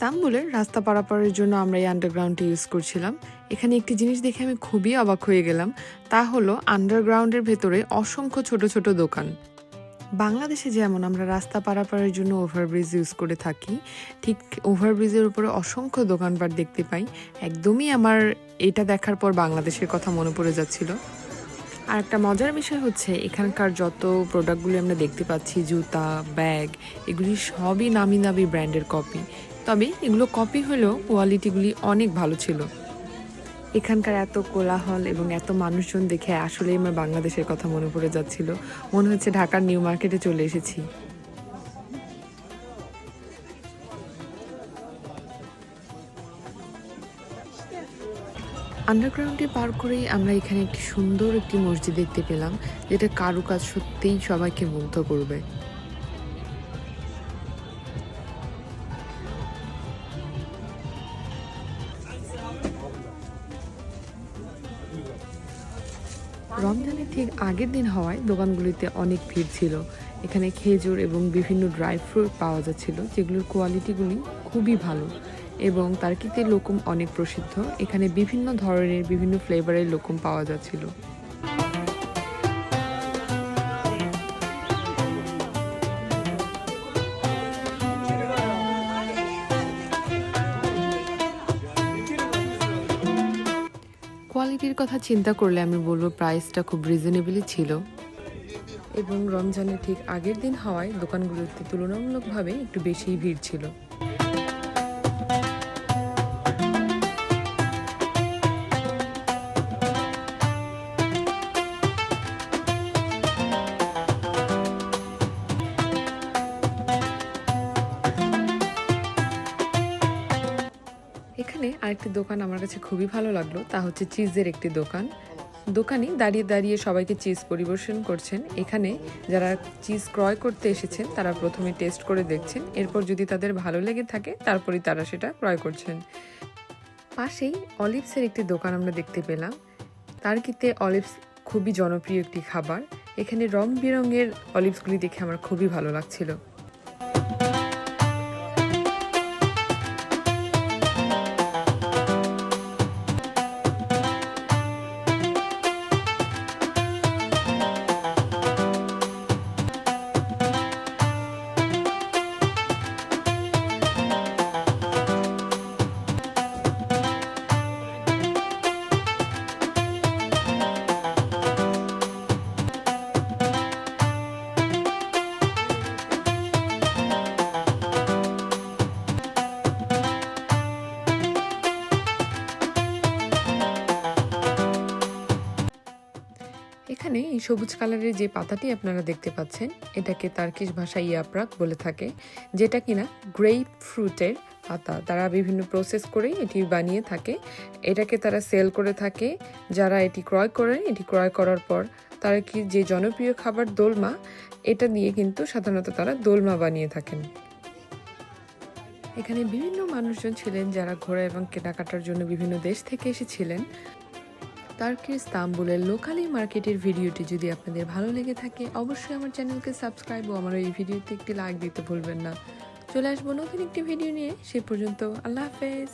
ইস্তাম্বুলের রাস্তা পারাপারের জন্য আমরা এই আন্ডারগ্রাউন্ডটি ইউজ করছিলাম। এখানে একটি জিনিস দেখে আমি খুবই অবাক হয়ে গেলাম, তা হলো আন্ডারগ্রাউন্ডের ভেতরে অসংখ্য ছোট ছোট দোকান। বাংলাদেশে যেমন আমরা রাস্তা পারাপারের জন্য ওভারব্রিজ ইউজ করে থাকি, ঠিক ওভারব্রিজের উপরে অসংখ্য দোকানপাট দেখতে পাই। একদমই আমার এটা দেখার পর বাংলাদেশের কথা মনে পড়ে যাচ্ছিল। আর একটা মজার বিষয় হচ্ছে এখানকার যত প্রোডাক্টগুলি আমরা দেখতে পাচ্ছি, জুতা, ব্যাগ, এগুলি সবই নামি দামি ব্র্যান্ডের কপি। তবে এগুলো কপি হলেও কোয়ালিটিগুলি অনেক ভালো ছিল। এখানকার এত কোলাহল এবং এত মানুষজন দেখে আসলেই আমার বাংলাদেশের কথা মনে পড়ে যাচ্ছিল। মনে হচ্ছে ঢাকার নিউ মার্কেটে চলে এসেছি। আন্ডারগ্রাউন্ডে পার করেই আমরা এখানে একটি সুন্দর একটি মসজিদ দেখতে পেলাম, যেটা কারুকাজ সত্যিই সবাইকে মুগ্ধ করবে। রমজানের ঠিক আগের দিন হওয়ায় দোকানগুলিতে অনেক ভিড় ছিল। এখানে খেজুর এবং বিভিন্ন ড্রাই ফ্রুট পাওয়া যাচ্ছিল, যেগুলোর কোয়ালিটিগুলি খুবই ভালো এবং তার্কিতে লোকম অনেক প্রসিদ্ধ। এখানে বিভিন্ন ধরনের বিভিন্ন ফ্লেভারের লোকম পাওয়া যাচ্ছিল। কোয়ালিটির কথা চিন্তা করলে আমি বলবো প্রাইসটা খুব রিজনেবলই ছিল এবং রমজানের ঠিক আগের দিন হওয়ায় দোকানগুলোতে তুলনামূলকভাবে একটু বেশিই ভিড় ছিল। এখানে আরেকটি দোকান আমার কাছে খুবই ভালো লাগলো, তা হচ্ছে চিজের একটি দোকান। দোকানি দাঁড়িয়ে দাঁড়িয়ে সবাইকে চিজ পরিবেশন করছেন। এখানে যারা চিজ ক্রয় করতে এসেছেন তারা প্রথমে টেস্ট করে দেখছেন, এরপর যদি তাদের ভালো লেগে থাকে তারপরই তারা সেটা ক্রয় করছেন। পাশেই অলিভসের একটি দোকান আমরা দেখতে পেলাম। তার্কিতে অলিভস খুবই জনপ্রিয় একটি খাবার। এখানে রং বেরঙের অলিভসগুলি দেখে আমার খুবই ভালো লাগছিল। এখানে এই সবুজ কালারের যে পাতাটি আপনারা দেখতে পাচ্ছেন, এটাকে তার্কিশ ভাষায় ইয়াপ্রাক বলে থাকে, যেটা কিনা গ্রেপ ফ্রুটের পাতা। তারা বিভিন্ন প্রসেস করে এটি বানিয়ে থাকে, এটাকে তারা সেল করে থাকে। যারা এটি ক্রয় করেন, এটি ক্রয় করার পর তারা কি যে জনপ্রিয় খাবার দোলমা, এটা দিয়ে কিন্তু সাধারণত তারা দোলমা বানিয়ে থাকেন। এখানে বিভিন্ন মানুষজন ছিলেন যারা ঘোরা এবং কেনাকাটার জন্য বিভিন্ন দেশ থেকে এসেছিলেন। টার্কির ইস্তাম্বুলের লোকালি মার্কেটের ভিডিওটি যদি আপনাদের ভালো লেগে থাকে, অবশ্যই আমার চ্যানেলকে সাবস্ক্রাইব ও আমার এই ভিডিওতে একটি লাইক দিতে ভুলবেন না। চলে আসবো নতুন একটি ভিডিও নিয়ে, সে পর্যন্ত আল্লাহ হাফেজ।